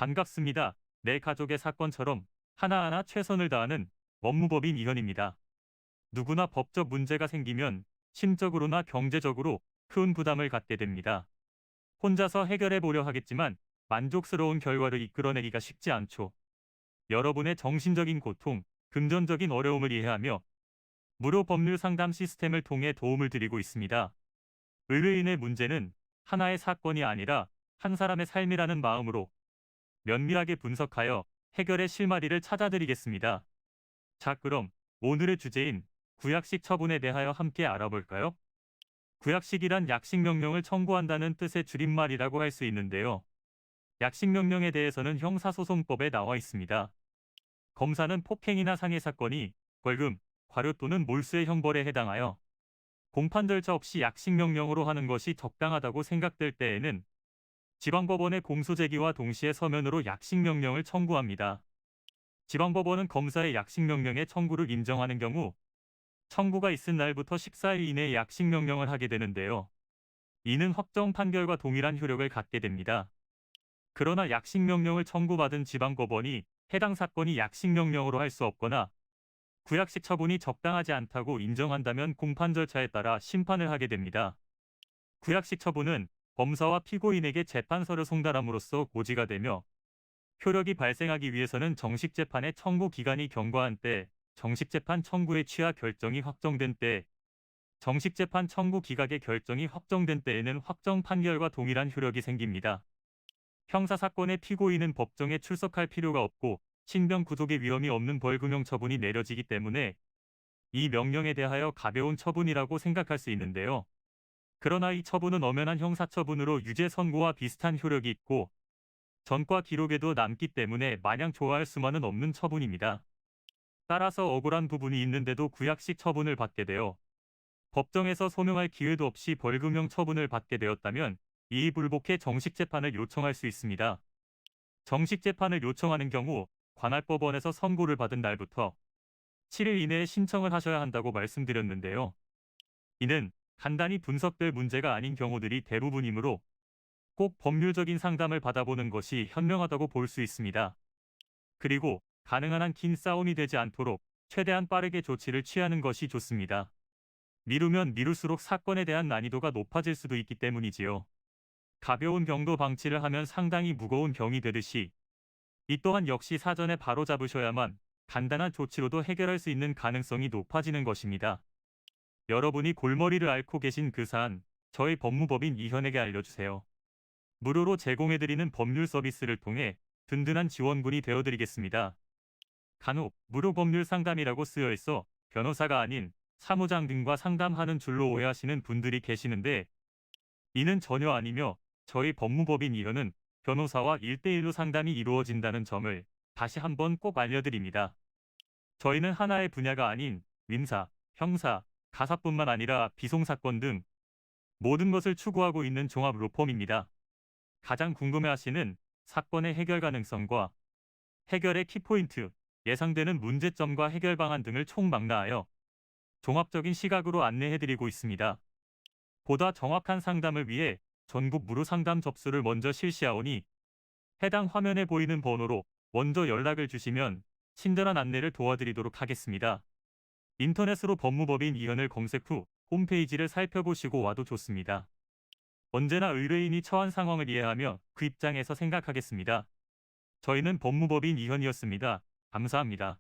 반갑습니다. 내 가족의 사건처럼 하나하나 최선을 다하는 법무법인 이현입니다. 누구나 법적 문제가 생기면 심적으로나 경제적으로 큰 부담을 갖게 됩니다. 혼자서 해결해 보려 하겠지만 만족스러운 결과를 이끌어내기가 쉽지 않죠. 여러분의 정신적인 고통, 금전적인 어려움을 이해하며 무료 법률 상담 시스템을 통해 도움을 드리고 있습니다. 의뢰인의 문제는 하나의 사건이 아니라 한 사람의 삶이라는 마음으로 면밀하게 분석하여 해결의 실마리를 찾아드리겠습니다. 자, 그럼 오늘의 주제인 구약식 처분에 대하여 함께 알아볼까요? 구약식이란 약식명령을 청구한다는 뜻의 줄임말이라고 할 수 있는데요. 약식명령에 대해서는 형사소송법에 나와 있습니다. 검사는 폭행이나 상해 사건이 벌금, 과료 또는 몰수의 형벌에 해당하여 공판 절차 없이 약식명령으로 하는 것이 적당하다고 생각될 때에는 지방법원의 공소 제기와 동시에 서면으로 약식명령을 청구합니다. 지방법원은 검사의 약식명령의 청구를 인정하는 경우 청구가 있은 날부터 14일 이내에 약식명령을 하게 되는데요. 이는 확정 판결과 동일한 효력을 갖게 됩니다. 그러나 약식명령을 청구받은 지방법원이 해당 사건이 약식명령으로 할 수 없거나 구약식 처분이 적당하지 않다고 인정한다면 공판 절차에 따라 심판을 하게 됩니다. 구약식 처분은 검사와 피고인에게 재판서를 송달함으로써 고지가 되며 효력이 발생하기 위해서는 정식재판의 청구 기간이 경과한 때, 정식재판 청구의 취하 결정이 확정된 때, 정식재판 청구 기각의 결정이 확정된 때에는 확정 판결과 동일한 효력이 생깁니다. 형사사건의 피고인은 법정에 출석할 필요가 없고 신병 구속의 위험이 없는 벌금형 처분이 내려지기 때문에 이 명령에 대하여 가벼운 처분이라고 생각할 수 있는데요. 그러나 이 처분은 엄연한 형사처분으로 유죄 선고와 비슷한 효력이 있고 전과 기록에도 남기 때문에 마냥 좋아할 수만은 없는 처분입니다. 따라서 억울한 부분이 있는데도 구약식 처분을 받게 되어 법정에서 소명할 기회도 없이 벌금형 처분을 받게 되었다면 이에 불복해 정식재판을 요청할 수 있습니다. 정식재판을 요청하는 경우 관할법원에서 선고를 받은 날부터 7일 이내에 신청을 하셔야 한다고 말씀드렸는데요. 이는 간단히 분석될 문제가 아닌 경우들이 대부분이므로 꼭 법률적인 상담을 받아보는 것이 현명하다고 볼 수 있습니다. 그리고 가능한 한 긴 싸움이 되지 않도록 최대한 빠르게 조치를 취하는 것이 좋습니다. 미루면 미룰수록 사건에 대한 난이도가 높아질 수도 있기 때문이지요. 가벼운 병도 방치를 하면 상당히 무거운 병이 되듯이 이 또한 역시 사전에 바로잡으셔야만 간단한 조치로도 해결할 수 있는 가능성이 높아지는 것입니다. 여러분이 골머리를 앓고 계신 그 사안, 저희 법무법인 이현에게 알려주세요. 무료로 제공해드리는 법률 서비스를 통해 든든한 지원군이 되어드리겠습니다. 간혹 무료 법률 상담이라고 쓰여 있어 변호사가 아닌 사무장 등과 상담하는 줄로 오해하시는 분들이 계시는데 이는 전혀 아니며 저희 법무법인 이현은 변호사와 1대1로 상담이 이루어진다는 점을 다시 한번 꼭 알려드립니다. 저희는 하나의 분야가 아닌 민사, 형사, 가사뿐만 아니라 비송사건 등 모든 것을 추구하고 있는 종합 로펌입니다. 가장 궁금해하시는 사건의 해결 가능성과 해결의 키포인트, 예상되는 문제점과 해결 방안 등을 총망라하여 종합적인 시각으로 안내해드리고 있습니다. 보다 정확한 상담을 위해 전국 무료 상담 접수를 먼저 실시하오니 해당 화면에 보이는 번호로 먼저 연락을 주시면 친절한 안내를 도와드리도록 하겠습니다. 인터넷으로 법무법인 이현을 검색 후 홈페이지를 살펴보시고 와도 좋습니다. 언제나 의뢰인이 처한 상황을 이해하며 그 입장에서 생각하겠습니다. 저희는 법무법인 이현이었습니다. 감사합니다.